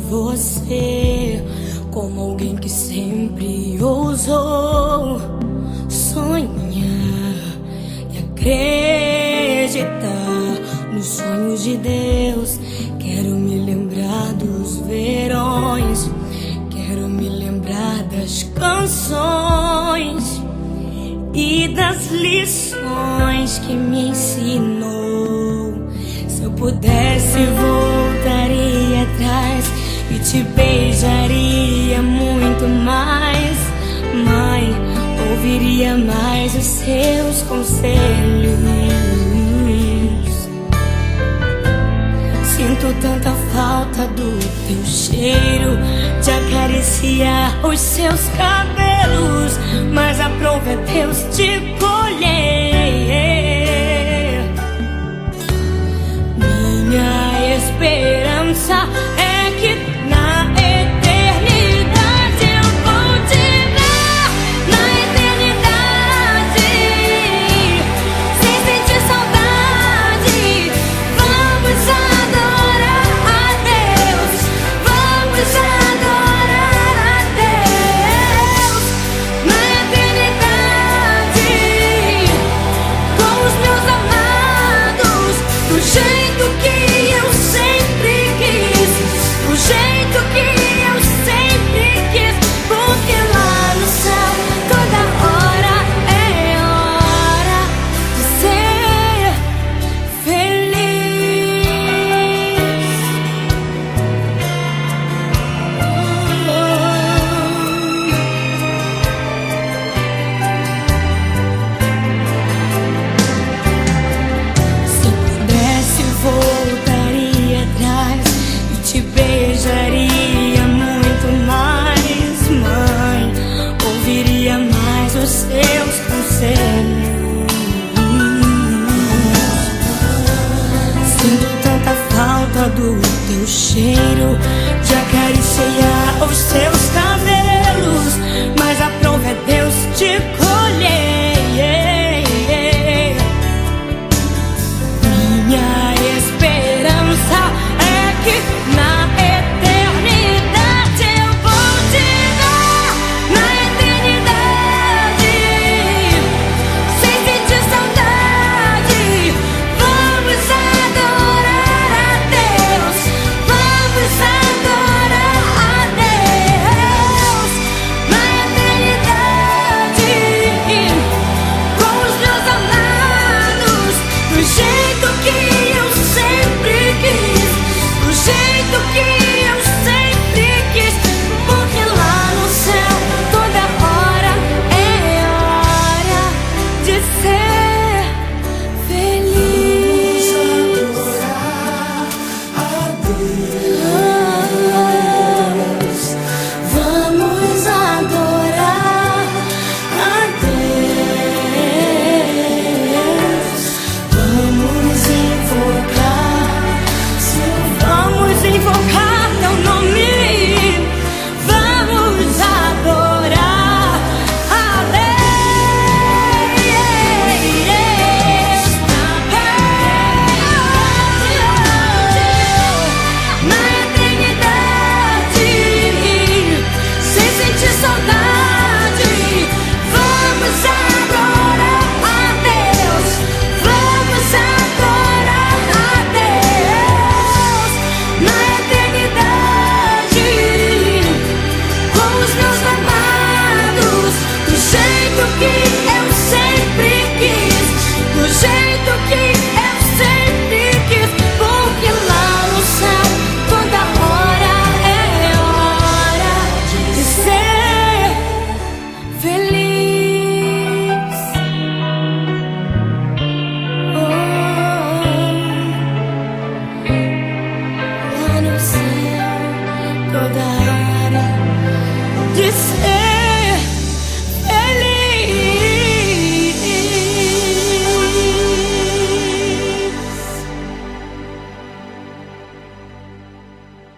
você como alguém que sempre ousou sonhar e acreditar nos sonhos de Deus. Quero me lembrar dos verões, quero me lembrar das canções e das lições que me ensinou. Se eu pudesse, voltaria atrás e te beijaria muito mais. Mãe, ouviria mais os seus conselhos. Sinto tanta falta do teu cheiro, de acariciar os seus cabelos, mas a prova é Deus te colher. Minha esperança é que na eternidade eu vou te ver. Na eternidade, sem sentir saudade, vamos adorar a Deus. Vamos adorar a Deus. Na eternidade, com os meus amados, do jeito que eu sempre quis, do jeito que eu sempre quis, porque lá no céu toda hora é hora de ser feliz. Se pudesse, voltaria atrás e te beijaria muito mais. Mãe, ouviria mais os seus conselhos. Sinto tanta falta do teu cheiro, de acariciar os seus cabelos, mas a prova é Deus te colher. Minha esperança é que na eternidade eu vou te ver. Na eternidade, sem sentir saudade, vamos adorar a Deus. Vamos adorar a Deus. Na eternidade, com os meus amados, do jeito que eu sempre quis, do jeito que eu sempre quis, porque lá no céu toda hora é hora de ser feliz. Vamos adorar a Deus. Vamos invocar teu nome. Vamos adorar a Deus. Na eternidade, sem sentir saudade, vamos adorar a Deus. Vamos adorar a Deus. Na eternidade, com os meus amados, do jeito que eu sempre quis, do jeito que eu sempre quis, porque lá no céu toda hora é hora de ser feliz. Lá no céu toda